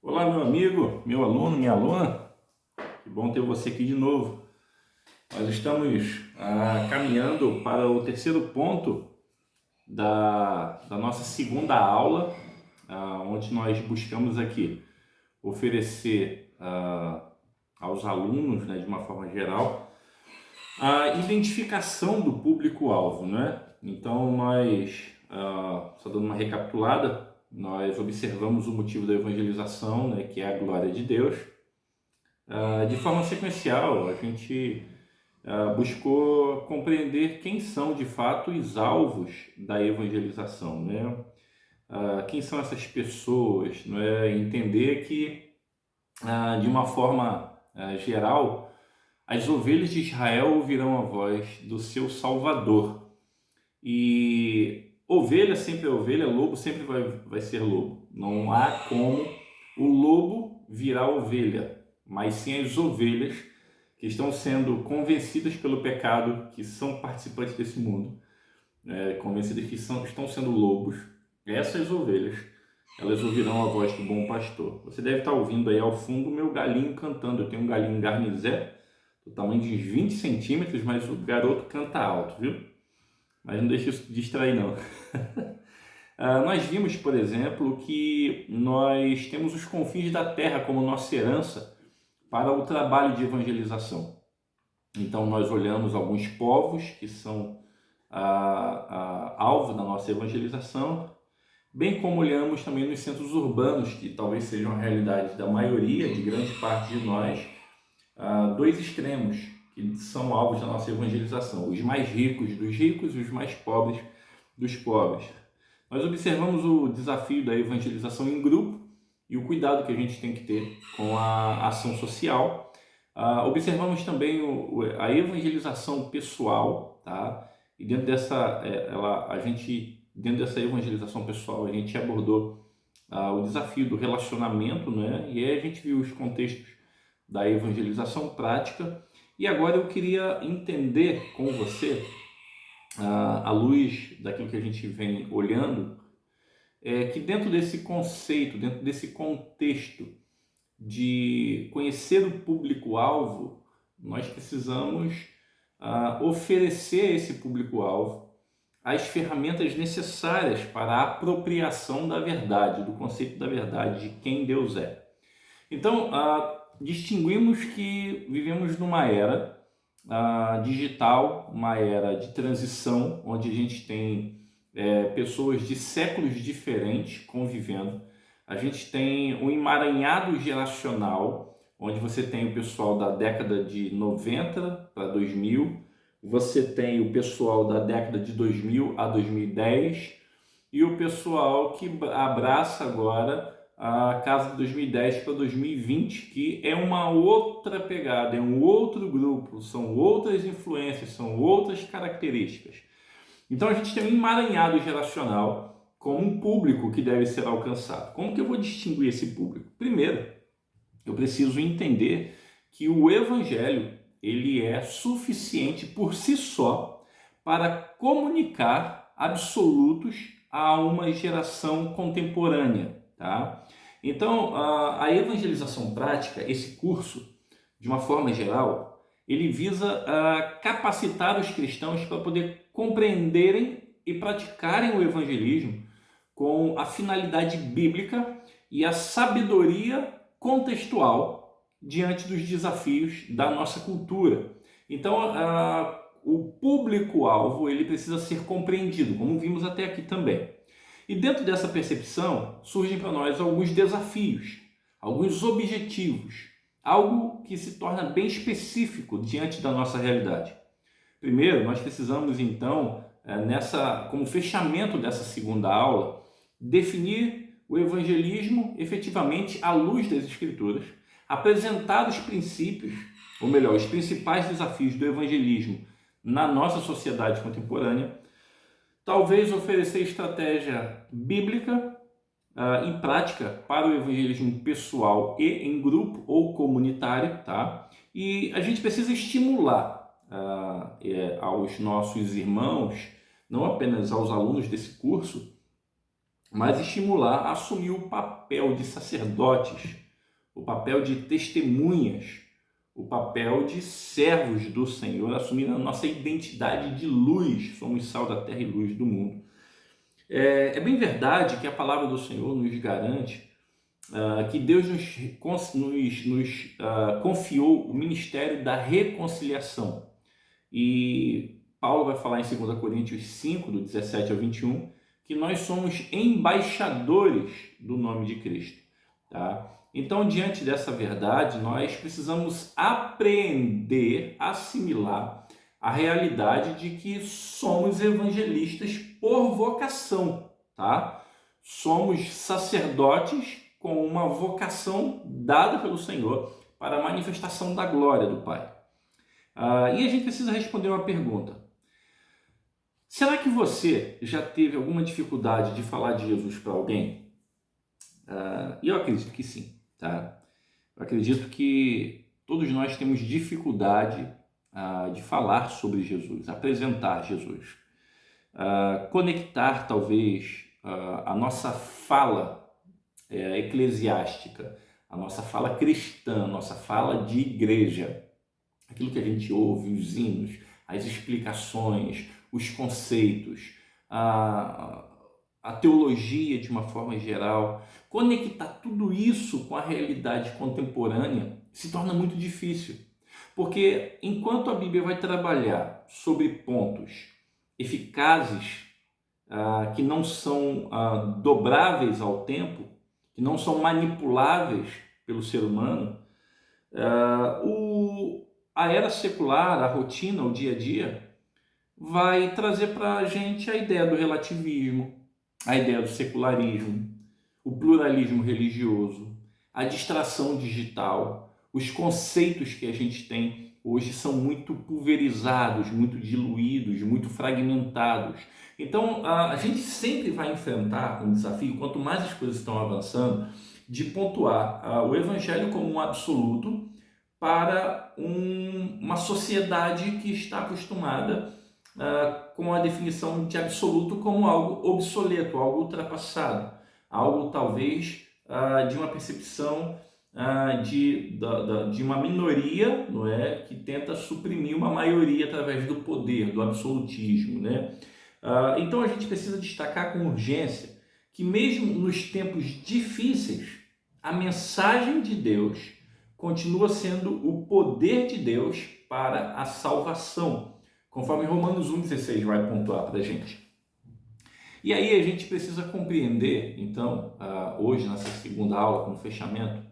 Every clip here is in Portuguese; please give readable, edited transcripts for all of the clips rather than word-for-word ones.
Olá, meu amigo, meu aluno, minha aluna, que bom ter você aqui de novo. Nós estamos caminhando para o terceiro ponto da nossa segunda aula, onde nós buscamos aqui oferecer aos alunos, né, de uma forma geral, a identificação do público-alvo, né? Então, só dando uma recapitulada, nós observamos o motivo da evangelização, né, que é a glória de Deus. De forma sequencial, a gente buscou compreender quem são de fato os alvos da evangelização, né? Quem são essas pessoas, né? Entender que, de uma forma geral, as ovelhas de Israel ouvirão a voz do seu Salvador. E ovelha sempre é ovelha, lobo sempre vai ser lobo. Não há como o lobo virar ovelha, mas sim as ovelhas que estão sendo convencidas pelo pecado, que são participantes desse mundo, convencidas que estão sendo lobos. Essas ovelhas, elas ouvirão a voz do bom pastor. Você deve estar ouvindo aí ao fundo o meu galinho cantando. Eu tenho um galinho garnizé, do tamanho de uns 20 centímetros, mas o garoto canta alto, viu? Mas não deixa isso distrair, não. Nós vimos, por exemplo, que nós temos os confins da terra como nossa herança para o trabalho de evangelização. Então, nós olhamos alguns povos que são alvo da nossa evangelização, bem como olhamos também nos centros urbanos, que talvez sejam a realidade da maioria, de grande parte de nós, dois extremos que são alvos da nossa evangelização: os mais ricos dos ricos e os mais pobres dos pobres. Nós observamos o desafio da evangelização em grupo e o cuidado que a gente tem que ter com a ação social. Observamos também a evangelização pessoal, tá? E dentro dessa evangelização pessoal, a gente abordou o desafio do relacionamento, né? E aí a gente viu os contextos da evangelização prática. E agora eu queria entender com você, à luz daquilo que a gente vem olhando, que dentro desse conceito, dentro desse contexto de conhecer o público-alvo, nós precisamos oferecer a esse público-alvo as ferramentas necessárias para a apropriação da verdade, do conceito da verdade, de quem Deus é. Então, distinguimos que vivemos numa era digital, uma era de transição, onde a gente tem pessoas de séculos diferentes convivendo. A gente tem um emaranhado geracional, onde você tem o pessoal da década de 90 para 2000, você tem o pessoal da década de 2000 a 2010 e o pessoal que abraça agora a casa de 2010 para 2020, que é uma outra pegada, é um outro grupo, são outras influências, são outras características. Então a gente tem um emaranhado geracional com um público que deve ser alcançado. Como que eu vou distinguir esse público? Primeiro, eu preciso entender que o evangelho ele é suficiente por si só para comunicar absolutos a uma geração contemporânea, tá? Então, a evangelização prática, esse curso, de uma forma geral, ele visa capacitar os cristãos para poder compreenderem e praticarem o evangelismo com a finalidade bíblica e a sabedoria contextual diante dos desafios da nossa cultura. Então, o público-alvo ele precisa ser compreendido, como vimos até aqui também. E dentro dessa percepção surgem para nós alguns desafios, alguns objetivos, algo que se torna bem específico diante da nossa realidade. Primeiro, nós precisamos então, como fechamento dessa segunda aula, definir o evangelismo efetivamente à luz das Escrituras, apresentar os princípios, ou melhor, os principais desafios do evangelismo na nossa sociedade contemporânea, talvez oferecer estratégia bíblica e prática para o evangelismo pessoal e em grupo ou comunitário, tá? E a gente precisa estimular aos nossos irmãos, não apenas aos alunos desse curso, mas estimular a assumir o papel de sacerdotes, o papel de testemunhas, o papel de servos do Senhor, assumindo a nossa identidade de luz, somos sal da terra e luz do mundo. É bem verdade que a palavra do Senhor nos garante que Deus nos confiou o ministério da reconciliação. E Paulo vai falar em 2 Coríntios 5, do 17 ao 21, que nós somos embaixadores do nome de Cristo. Tá? Então, diante dessa verdade, nós precisamos apreender, assimilar a realidade de que somos evangelistas por vocação, tá? Somos sacerdotes com uma vocação dada pelo Senhor para a manifestação da glória do Pai. E a gente precisa responder uma pergunta. Será que você já teve alguma dificuldade de falar de Jesus para alguém? E eu acredito que sim, tá? Eu acredito que todos nós temos dificuldade de falar sobre Jesus, apresentar Jesus, conectar talvez a nossa fala eclesiástica, a nossa fala cristã, a nossa fala de igreja, aquilo que a gente ouve, os hinos, as explicações, os conceitos, a teologia de uma forma geral, conectar tudo isso com a realidade contemporânea se torna muito difícil. Porque enquanto a Bíblia vai trabalhar sobre pontos eficazes, que não são dobráveis ao tempo, que não são manipuláveis pelo ser humano, a era secular, a rotina, o dia a dia, vai trazer para a gente a ideia do relativismo, a ideia do secularismo, o pluralismo religioso, a distração digital. Os conceitos que a gente tem hoje são muito pulverizados, muito diluídos, muito fragmentados. Então, a gente sempre vai enfrentar um desafio, quanto mais as coisas estão avançando, de pontuar o evangelho como um absoluto para uma sociedade que está acostumada com a definição de absoluto como algo obsoleto, algo ultrapassado, algo talvez de uma percepção de uma minoria, não é, que tenta suprimir uma maioria através do poder, do absolutismo, né? Então a gente precisa destacar com urgência que mesmo nos tempos difíceis, a mensagem de Deus continua sendo o poder de Deus para a salvação, conforme Romanos 1,16 vai pontuar para a gente. E aí a gente precisa compreender, então, hoje nessa segunda aula, como fechamento,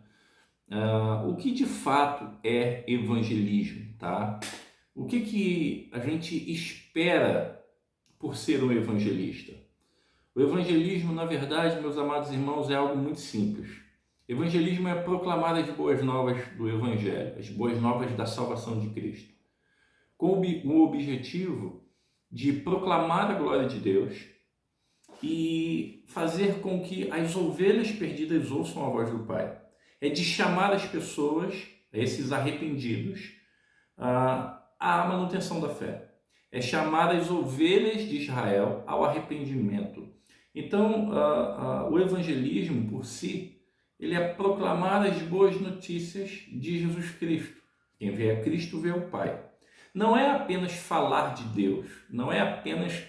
o que de fato é evangelismo, tá? O que a gente espera por ser um evangelista? O evangelismo, na verdade, meus amados irmãos, é algo muito simples. Evangelismo é proclamar as boas novas do Evangelho, as boas novas da salvação de Cristo, com o objetivo de proclamar a glória de Deus e fazer com que as ovelhas perdidas ouçam a voz do Pai. É de chamar as pessoas, esses arrependidos, à manutenção da fé. É chamar as ovelhas de Israel ao arrependimento. Então, o evangelismo por si, ele é proclamar as boas notícias de Jesus Cristo. Quem vê a Cristo vê o Pai. Não é apenas falar de Deus, não é apenas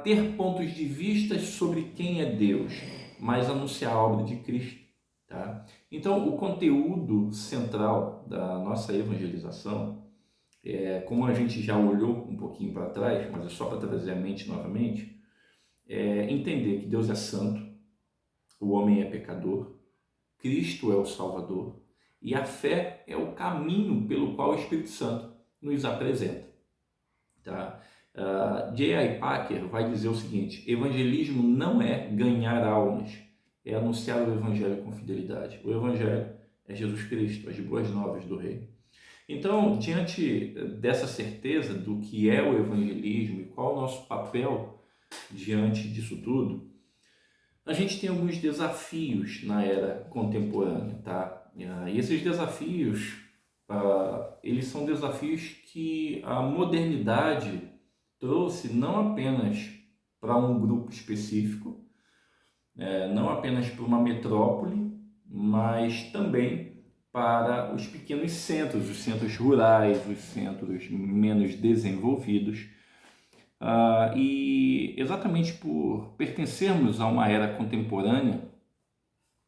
ter pontos de vista sobre quem é Deus, mas anunciar a obra de Cristo. Tá? Então, o conteúdo central da nossa evangelização, como a gente já olhou um pouquinho para trás, mas é só para trazer a mente novamente, é entender que Deus é santo, o homem é pecador, Cristo é o Salvador e a fé é o caminho pelo qual o Espírito Santo nos apresenta. Tá? J.I. Packer vai dizer o seguinte: evangelismo não é ganhar almas, é anunciar o Evangelho com fidelidade. O Evangelho é Jesus Cristo, as boas novas do Reino. Então, diante dessa certeza do que é o evangelismo e qual é o nosso papel diante disso tudo, a gente tem alguns desafios na era contemporânea, tá? E esses desafios, eles são desafios que a modernidade trouxe não apenas para um grupo específico, não apenas para uma metrópole, mas também para os pequenos centros, os centros rurais, os centros menos desenvolvidos. E exatamente por pertencermos a uma era contemporânea,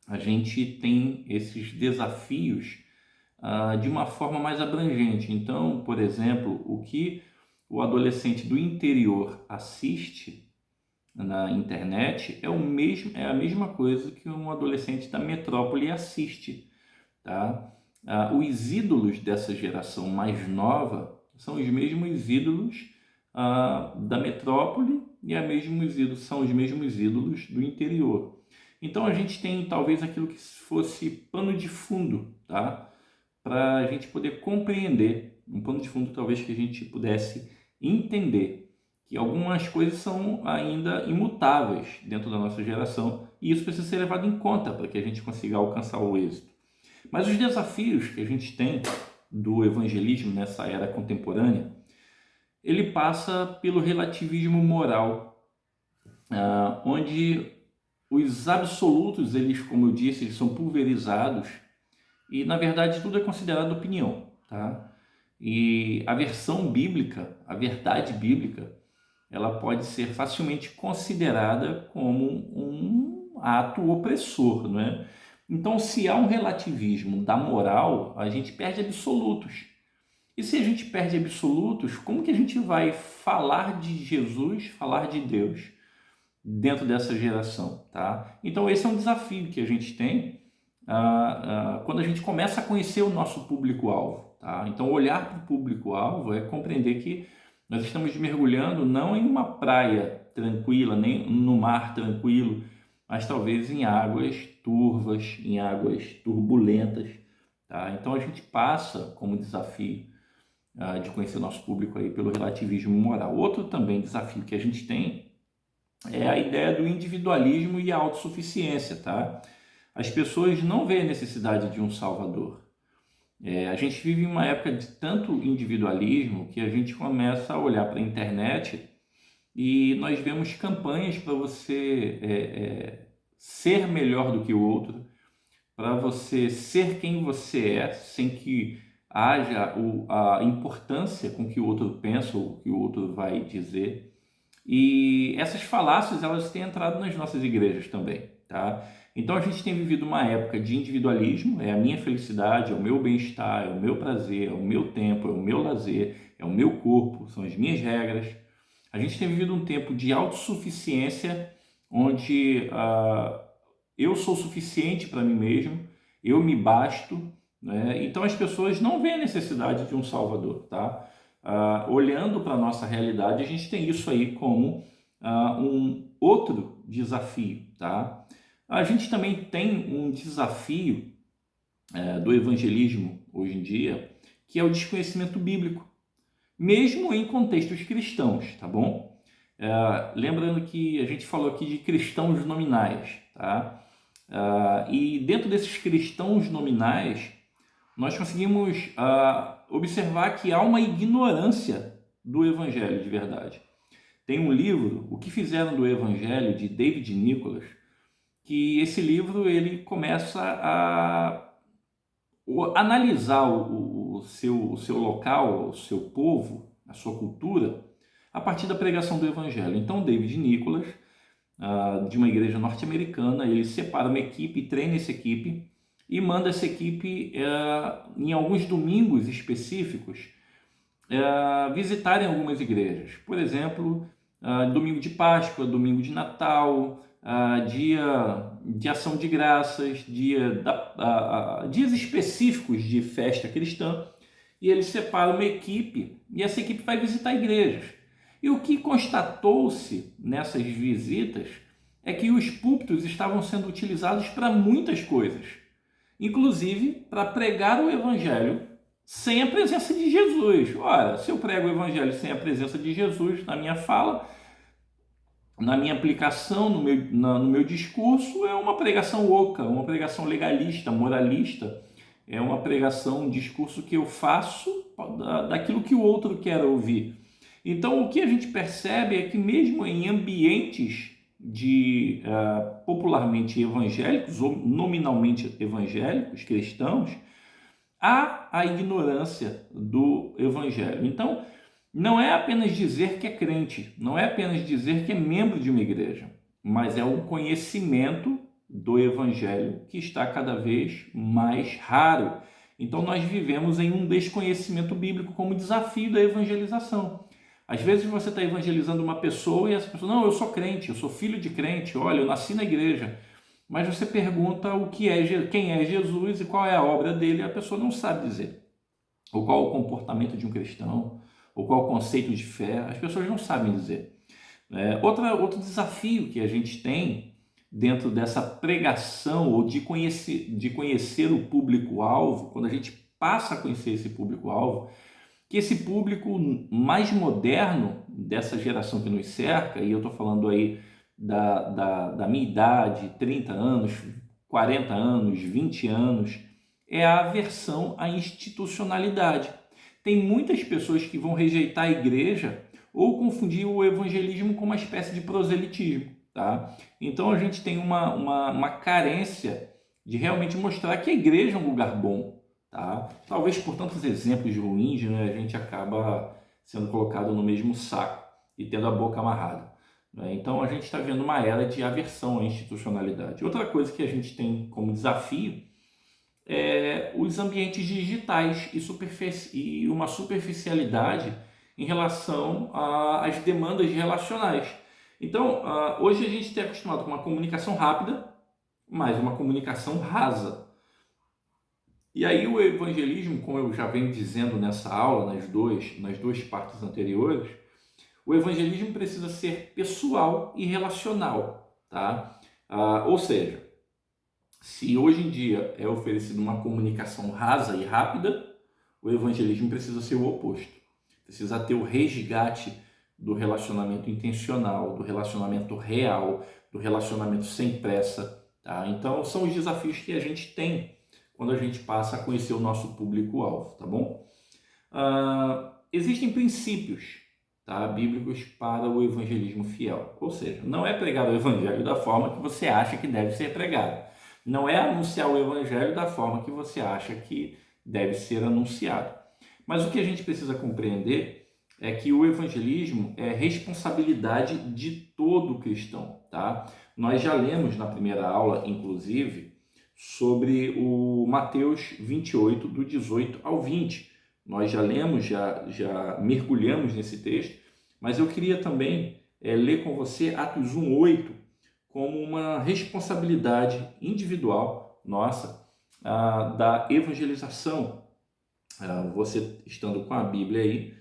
a gente tem esses desafios de uma forma mais abrangente. Então, por exemplo, o que o adolescente do interior assiste na internet é a mesma coisa que um adolescente da metrópole assiste, tá? Os ídolos dessa geração mais nova são os mesmos ídolos da metrópole e são os mesmos ídolos do interior. Então a gente tem talvez aquilo que fosse pano de fundo, tá? Para a gente poder compreender, um pano de fundo talvez que a gente pudesse entender que algumas coisas são ainda imutáveis dentro da nossa geração e isso precisa ser levado em conta para que a gente consiga alcançar o êxito. Mas os desafios que a gente tem do evangelismo nessa era contemporânea, ele passa pelo relativismo moral, onde os absolutos, eles, como eu disse, eles são pulverizados e, na verdade, tudo é considerado opinião, tá? E a versão bíblica, a verdade bíblica, ela pode ser facilmente considerada como um ato opressor, não é? Então, se há um relativismo da moral, a gente perde absolutos. E se a gente perde absolutos, como que a gente vai falar de Jesus, falar de Deus dentro dessa geração, tá? Então, esse é um desafio que a gente tem quando a gente começa a conhecer o nosso público-alvo, tá? Então, olhar para o público-alvo é compreender que nós estamos mergulhando não em uma praia tranquila, nem no mar tranquilo, mas talvez em águas turvas, em águas turbulentas, tá? Então, a gente passa como desafio de conhecer o nosso público aí pelo relativismo moral. Outro também desafio que a gente tem é a ideia do individualismo e a autossuficiência, tá? As pessoas não veem a necessidade de um salvador. A gente vive em uma época de tanto individualismo que a gente começa a olhar para a internet e nós vemos campanhas para você ser melhor do que o outro, para você ser quem você é, sem que haja a importância com que o outro pensa ou que o outro vai dizer. E essas falácias, elas têm entrado nas nossas igrejas também, tá? Então a gente tem vivido uma época de individualismo, é a minha felicidade, é o meu bem-estar, é o meu prazer, é o meu tempo, é o meu lazer, é o meu corpo, são as minhas regras. A gente tem vivido um tempo de autossuficiência, onde eu sou suficiente para mim mesmo, eu me basto, né? Então as pessoas não veem a necessidade de um salvador, tá? Olhando para a nossa realidade, a gente tem isso aí como um outro desafio, tá? A gente também tem um desafio do evangelismo hoje em dia, que é o desconhecimento bíblico, mesmo em contextos cristãos, tá bom? Lembrando que a gente falou aqui de cristãos nominais, tá? E dentro desses cristãos nominais, nós conseguimos observar que há uma ignorância do evangelho de verdade. Tem um livro, O que Fizeram do Evangelho, de David Nicholas, que esse livro ele começa a analisar o seu local, o seu povo, a sua cultura, a partir da pregação do evangelho. Então, David Nicholas, de uma igreja norte-americana, ele separa uma equipe, treina essa equipe e manda essa equipe, em alguns domingos específicos, visitarem algumas igrejas. Por exemplo, domingo de Páscoa, domingo de Natal, dia de ação de graças, dias específicos de festa cristã, e eles separam uma equipe e essa equipe vai visitar igrejas. E o que constatou-se nessas visitas é que os púlpitos estavam sendo utilizados para muitas coisas, inclusive para pregar o evangelho sem a presença de Jesus. Ora, se eu prego o evangelho sem a presença de Jesus na minha fala, na minha aplicação, no meu discurso, é uma pregação oca, uma pregação legalista, moralista, é uma pregação, um discurso que eu faço daquilo que o outro quer ouvir. Então, o que a gente percebe é que mesmo em ambientes popularmente evangélicos ou nominalmente evangélicos, cristãos, há a ignorância do evangelho. Então, não é apenas dizer que é crente, não é apenas dizer que é membro de uma igreja, mas é o conhecimento do evangelho que está cada vez mais raro. Então, nós vivemos em um desconhecimento bíblico como desafio da evangelização. Às vezes você está evangelizando uma pessoa e essa pessoa, não, eu sou crente, eu sou filho de crente, olha, eu nasci na igreja. Mas você pergunta o que é, quem é Jesus e qual é a obra dele, e a pessoa não sabe dizer. Ou qual o comportamento de um cristão, ou qual o conceito de fé, as pessoas não sabem dizer. Outro desafio que a gente tem dentro dessa pregação ou de conhecer o público-alvo, quando a gente passa a conhecer esse público-alvo, que esse público mais moderno dessa geração que nos cerca, e eu estou falando aí da minha idade, 30 anos, 40 anos, 20 anos, é a aversão à institucionalidade. Tem muitas pessoas que vão rejeitar a igreja ou confundir o evangelismo com uma espécie de proselitismo, tá? Então a gente tem uma carência de realmente mostrar que a igreja é um lugar bom, tá? Talvez por tantos exemplos ruins, né, a gente acaba sendo colocado no mesmo saco e tendo a boca amarrada, né? Então a gente está vendo uma era de aversão à institucionalidade. Outra coisa que a gente tem como desafio é os ambientes digitais e uma superficialidade em relação às demandas relacionais. Então, hoje a gente está acostumado com uma comunicação rápida, mas uma comunicação rasa. E aí o evangelismo, como eu já venho dizendo nessa aula, nas duas partes anteriores, o evangelismo precisa ser pessoal e relacional, tá? Ou seja, se hoje em dia é oferecida uma comunicação rasa e rápida, o evangelismo precisa ser o oposto. Precisa ter o resgate do relacionamento intencional, do relacionamento real, do relacionamento sem pressa, tá? Então, são os desafios que a gente tem quando a gente passa a conhecer o nosso público-alvo, tá bom? Existem princípios, tá, bíblicos para o evangelismo fiel. Ou seja, não é pregar o evangelho da forma que você acha que deve ser pregado. Não é anunciar o evangelho da forma que você acha que deve ser anunciado. Mas o que a gente precisa compreender é que o evangelismo é responsabilidade de todo cristão, tá? Nós já lemos na primeira aula, inclusive, sobre o Mateus 28, do 18 ao 20. Nós já lemos, já mergulhamos nesse texto, mas eu queria também ler com você Atos 1:8 como uma responsabilidade individual nossa da evangelização. Você estando com a Bíblia aí,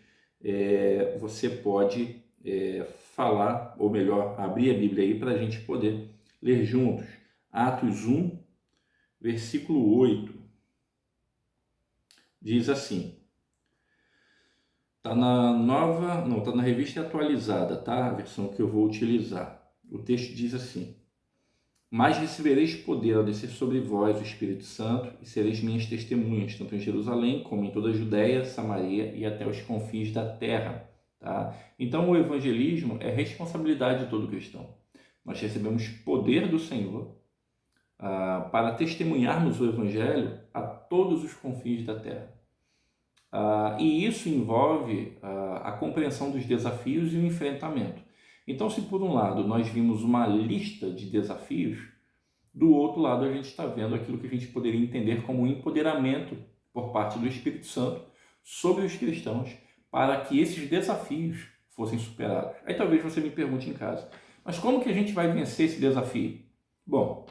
você pode falar, ou melhor, abrir a Bíblia aí para a gente poder ler juntos. Atos 1, versículo 8, diz assim, está na revista atualizada, tá? A versão que eu vou utilizar. O texto diz assim: mas recebereis poder ao descer sobre vós o Espírito Santo e sereis minhas testemunhas, tanto em Jerusalém como em toda a Judéia, Samaria e até os confins da terra. Tá? Então o evangelismo é responsabilidade de todo cristão. Nós recebemos poder do Senhor para testemunharmos o evangelho a todos os confins da terra. E isso envolve a compreensão dos desafios e o enfrentamento. Então, se por um lado nós vimos uma lista de desafios, do outro lado a gente está vendo aquilo que a gente poderia entender como um empoderamento por parte do Espírito Santo sobre os cristãos para que esses desafios fossem superados. Aí talvez você me pergunte em casa, mas como que a gente vai vencer esse desafio? Bom,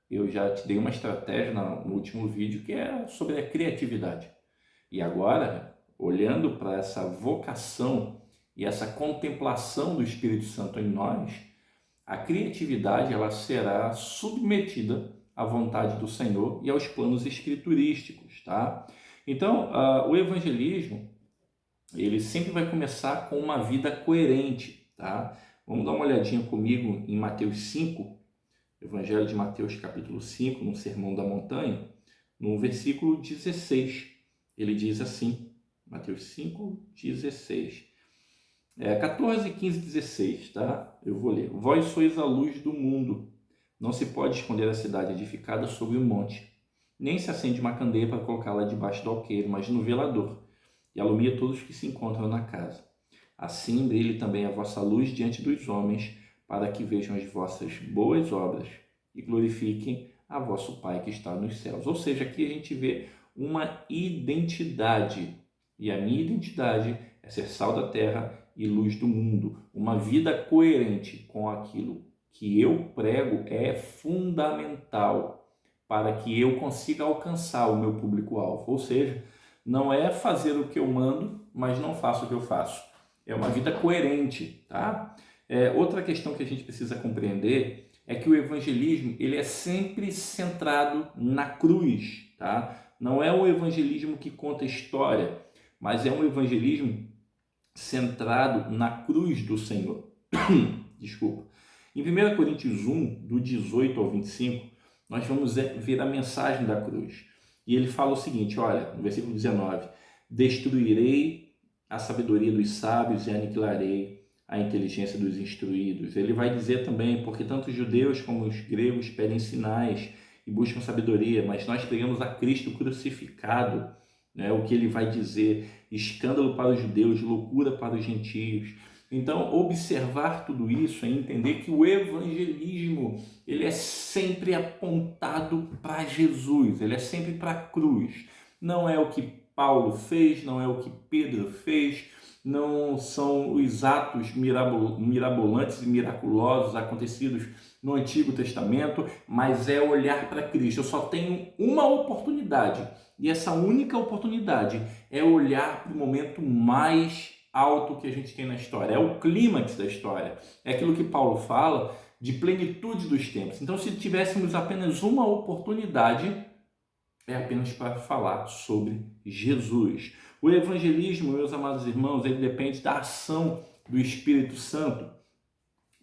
eu já te dei uma estratégia no último vídeo que é sobre a criatividade. E agora, olhando para essa vocação e essa contemplação do Espírito Santo em nós, a criatividade ela será submetida à vontade do Senhor e aos planos escriturísticos, tá? Então, o evangelismo, ele sempre vai começar com uma vida coerente, tá? Vamos dar uma olhadinha comigo em Mateus 5, Evangelho de Mateus capítulo 5, no Sermão da Montanha, no versículo 16. Ele diz assim, Mateus 5, 16. 14, 15, 16, tá? Eu vou ler. Vós sois a luz do mundo. Não se pode esconder a cidade edificada sobre um monte. Nem se acende uma candeia para colocá-la debaixo do alqueire, mas no velador, e alumia todos os que se encontram na casa. Assim brilhe também a vossa luz diante dos homens, para que vejam as vossas boas obras e glorifiquem a vosso Pai que está nos céus. Ou seja, aqui a gente vê uma identidade, e a minha identidade é ser sal da terra e luz do mundo. Uma vida coerente com aquilo que eu prego é fundamental para que eu consiga alcançar o meu público-alvo. Ou seja, não é fazer o que eu mando, mas não faço o que eu faço. É uma vida coerente, tá? Outra questão que a gente precisa compreender é que o evangelismo ele é sempre centrado na cruz, tá? Não é um evangelismo que conta história, mas é um evangelismo centrado na cruz do Senhor. Desculpa. Em 1 Coríntios 1, do 18 ao 25, nós vamos ver a mensagem da cruz. E ele fala o seguinte, olha, no versículo 19, destruirei a sabedoria dos sábios e aniquilarei a inteligência dos instruídos. Ele vai dizer também, porque tanto os judeus como os gregos pedem sinais e buscam sabedoria, mas nós pregamos a Cristo crucificado, né? O que ele vai dizer, escândalo para os judeus, loucura para os gentios. Então, observar tudo isso é entender que o evangelismo ele é sempre apontado para Jesus, ele é sempre para a cruz. Não é o que Paulo fez, não é o que Pedro fez, não são os atos mirabolantes e miraculosos acontecidos no Antigo Testamento, mas é olhar para Cristo. Eu só tenho uma oportunidade, e essa única oportunidade é olhar para o momento mais alto que a gente tem na história, é o clímax da história, é aquilo que Paulo fala de plenitude dos tempos. Então, se tivéssemos apenas uma oportunidade, é apenas para falar sobre Jesus. O evangelismo, meus amados irmãos, ele depende da ação do Espírito Santo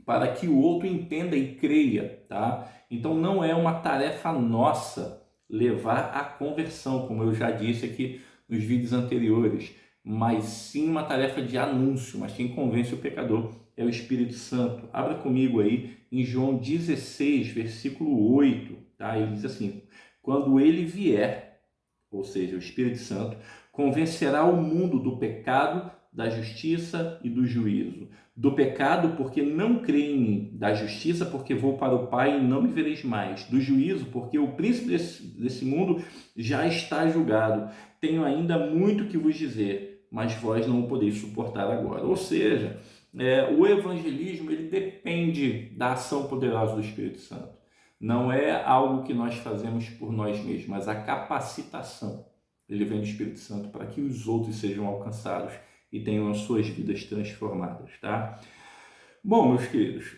para que o outro entenda e creia, tá? Então, não é uma tarefa nossa levar à conversão, como eu já disse aqui nos vídeos anteriores, mas sim uma tarefa de anúncio, mas quem convence o pecador é o Espírito Santo. Abra comigo aí em João 16, versículo 8, tá? Ele diz assim, quando ele vier, ou seja, o Espírito Santo, convencerá o mundo do pecado, da justiça e do juízo. Do pecado, porque não crê em mim. Da justiça, porque vou para o Pai e não me vereis mais. Do juízo, porque o príncipe desse mundo já está julgado. Tenho ainda muito que vos dizer, mas vós não o podeis suportar agora. Ou seja, o evangelismo ele depende da ação poderosa do Espírito Santo. Não é algo que nós fazemos por nós mesmos, mas a capacitação. Ele vem do Espírito Santo para que os outros sejam alcançados e tenham as suas vidas transformadas, tá? Bom, meus queridos,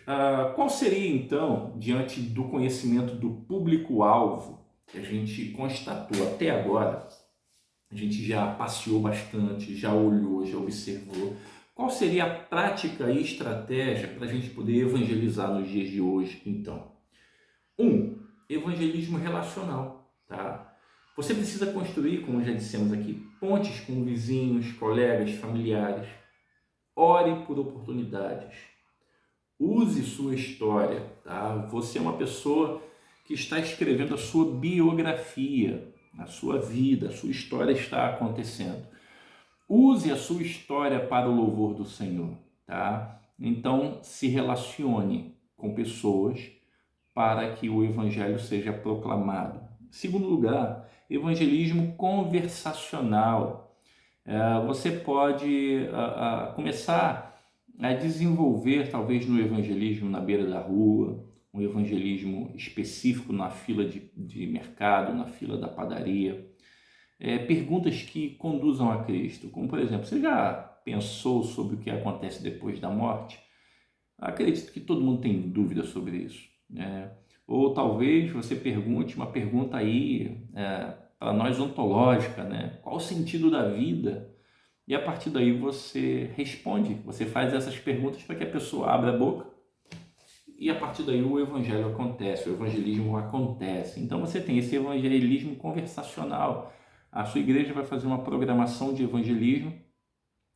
qual seria então, diante do conhecimento do público-alvo que a gente constatou até agora, a gente já passeou bastante, já olhou, já observou, qual seria a prática e estratégia para a gente poder evangelizar nos dias de hoje, então? Evangelismo relacional, tá? Você precisa construir, como já dissemos aqui, pontes com vizinhos, colegas, familiares. Ore por oportunidades. Use sua história, tá? Você é uma pessoa que está escrevendo a sua biografia, a sua vida, a sua história está acontecendo. Use a sua história para o louvor do Senhor, tá? Então, se relacione com pessoas para que o evangelho seja proclamado. Segundo lugar, evangelismo conversacional. Você pode começar a desenvolver, talvez no evangelismo na beira da rua, um evangelismo específico na fila de mercado, na fila da padaria. Perguntas que conduzam a Cristo, como por exemplo, você já pensou sobre o que acontece depois da morte? Acredito que todo mundo tem dúvida sobre isso, né? Ou talvez você pergunte uma pergunta aí para nós ontológica, né? Qual o sentido da vida? E a partir daí você responde, você faz essas perguntas para que a pessoa abra a boca e a partir daí o evangelho acontece, o evangelismo acontece. Então você tem esse evangelismo conversacional. A sua igreja vai fazer uma programação de evangelismo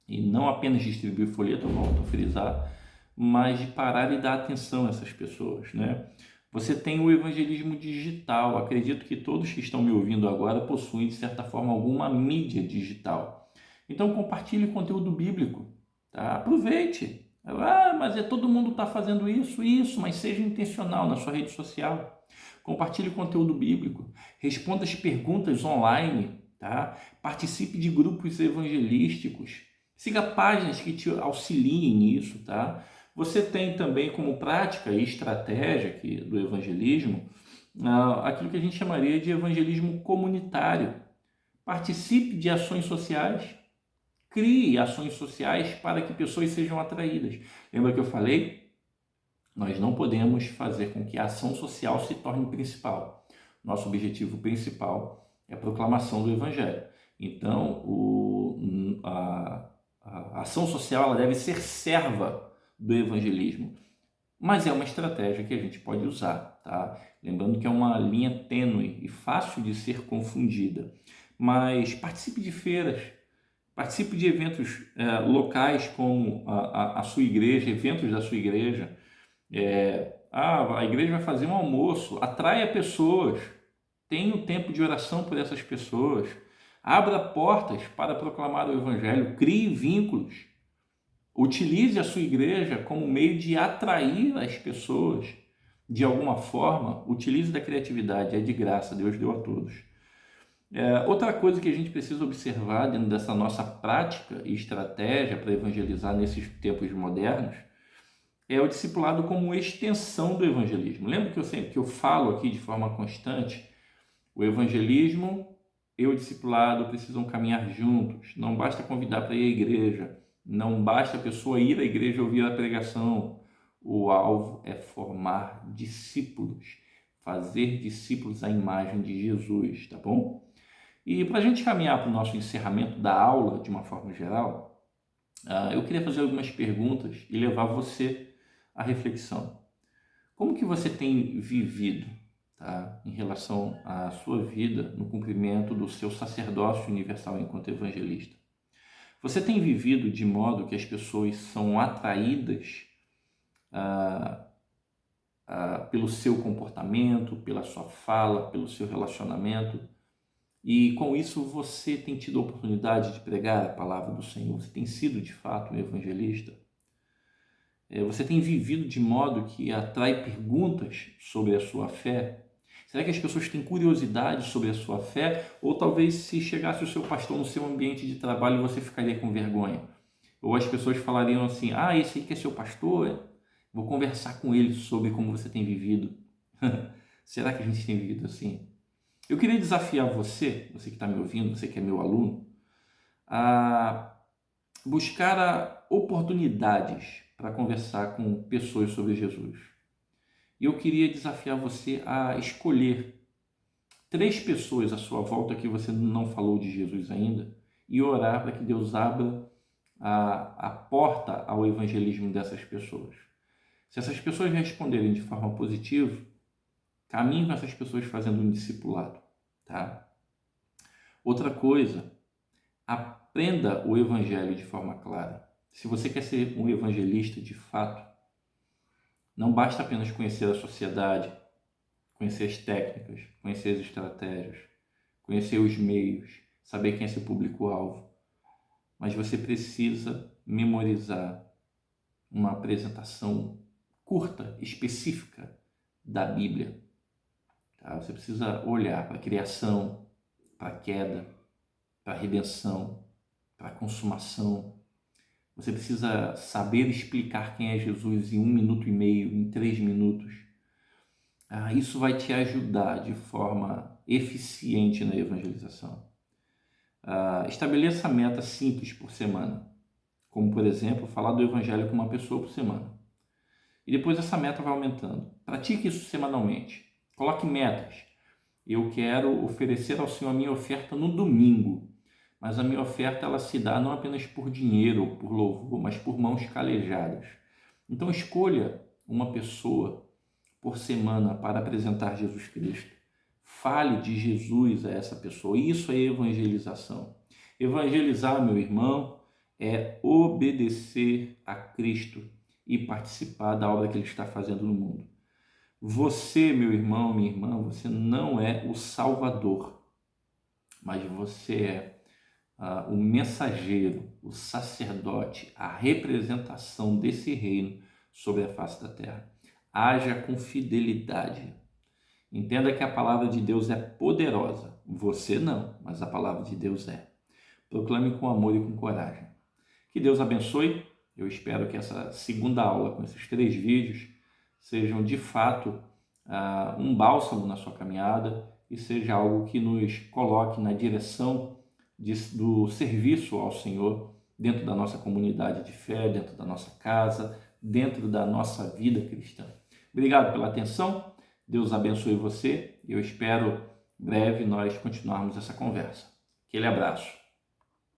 e não apenas distribuir folheto, volto a frisar, mas de parar e dar atenção a essas pessoas, né? Você tem o evangelismo digital. Acredito que todos que estão me ouvindo agora possuem, de certa forma, alguma mídia digital. Então, compartilhe conteúdo bíblico, tá? Aproveite. Ah, mas todo mundo está fazendo isso, mas seja intencional na sua rede social. Compartilhe conteúdo bíblico. Responda as perguntas online, tá? Participe de grupos evangelísticos. Siga páginas que te auxiliem nisso, tá? Você tem também como prática e estratégia do evangelismo aquilo que a gente chamaria de evangelismo comunitário. Participe de ações sociais, crie ações sociais para que pessoas sejam atraídas. Lembra que eu falei? Nós não podemos fazer com que a ação social se torne principal. Nosso objetivo principal é a proclamação do evangelho. Então, a ação social ela deve ser serva do evangelismo, mas é uma estratégia que a gente pode usar, tá? Lembrando que é uma linha tênue e fácil de ser confundida. Mas participe de feiras, participe de eventos locais como a sua igreja, eventos da sua igreja. A igreja vai fazer um almoço, atraia pessoas, tenha um tempo de oração por essas pessoas, abra portas para proclamar o evangelho, crie vínculos, utilize a sua igreja como meio de atrair as pessoas de alguma forma, utilize da criatividade, é de graça, Deus deu a todos. Outra coisa que a gente precisa observar dentro dessa nossa prática e estratégia para evangelizar nesses tempos modernos é o discipulado como extensão do evangelismo. Lembra que eu falo aqui de forma constante? O evangelismo e o discipulado precisam caminhar juntos. Não basta convidar para ir à igreja, não basta a pessoa ir à igreja ouvir a pregação. O alvo é formar discípulos, fazer discípulos à imagem de Jesus, tá bom? E para a gente caminhar para o nosso encerramento da aula, de uma forma geral, eu queria fazer algumas perguntas e levar você à reflexão. Como que você tem vivido, tá, em relação à sua vida no cumprimento do seu sacerdócio universal enquanto evangelista? Você tem vivido de modo que as pessoas são atraídas pelo seu comportamento, pela sua fala, pelo seu relacionamento? E com isso você tem tido a oportunidade de pregar a palavra do Senhor? Você tem sido de fato um evangelista? Você tem vivido de modo que atrai perguntas sobre a sua fé? Será que as pessoas têm curiosidade sobre a sua fé? Ou talvez se chegasse o seu pastor no seu ambiente de trabalho você ficaria com vergonha? Ou as pessoas falariam assim, esse aí que é seu pastor? Vou conversar com ele sobre como você tem vivido. Será que a gente tem vivido assim? Eu queria desafiar você que está me ouvindo, você que é meu aluno, a buscar oportunidades para conversar com pessoas sobre Jesus. E eu queria desafiar você a escolher 3 pessoas à sua volta que você não falou de Jesus ainda e orar para que Deus abra a porta ao evangelismo dessas pessoas. Se essas pessoas responderem de forma positiva, caminhe com essas pessoas fazendo um discipulado, tá? Outra coisa, aprenda o evangelho de forma clara. Se você quer ser um evangelista de fato, não basta apenas conhecer a sociedade, conhecer as técnicas, conhecer as estratégias, conhecer os meios, saber quem é seu público-alvo, mas você precisa memorizar uma apresentação curta, específica da Bíblia. Tá? Você precisa olhar para a criação, para a queda, para a redenção, para a consumação. Você precisa saber explicar quem é Jesus em 1 minuto e meio, em 3 minutos. Isso vai te ajudar de forma eficiente na evangelização. Estabeleça metas simples por semana, como, por exemplo, falar do evangelho com uma pessoa por semana. E depois essa meta vai aumentando. Pratique isso semanalmente. Coloque metas. Eu quero oferecer ao Senhor a minha oferta no domingo, mas a minha oferta ela se dá não apenas por dinheiro ou por louvor, mas por mãos calejadas. Então escolha uma pessoa por semana para apresentar Jesus Cristo. Fale de Jesus a essa pessoa. Isso é evangelização. Evangelizar, meu irmão, é obedecer a Cristo e participar da obra que Ele está fazendo no mundo. Você, meu irmão, minha irmã, você não é o Salvador, mas você é o mensageiro, o sacerdote, a representação desse reino sobre a face da terra. Haja com fidelidade. Entenda que a palavra de Deus é poderosa. Você não, mas a palavra de Deus é. Proclame com amor e com coragem. Que Deus abençoe. Eu espero que essa segunda aula com esses 3 vídeos sejam de fato um bálsamo na sua caminhada e seja algo que nos coloque na direção do serviço ao Senhor dentro da nossa comunidade de fé, dentro da nossa casa, dentro da nossa vida cristã. Obrigado pela atenção. Deus abençoe você e eu espero breve nós continuarmos essa conversa. Aquele abraço.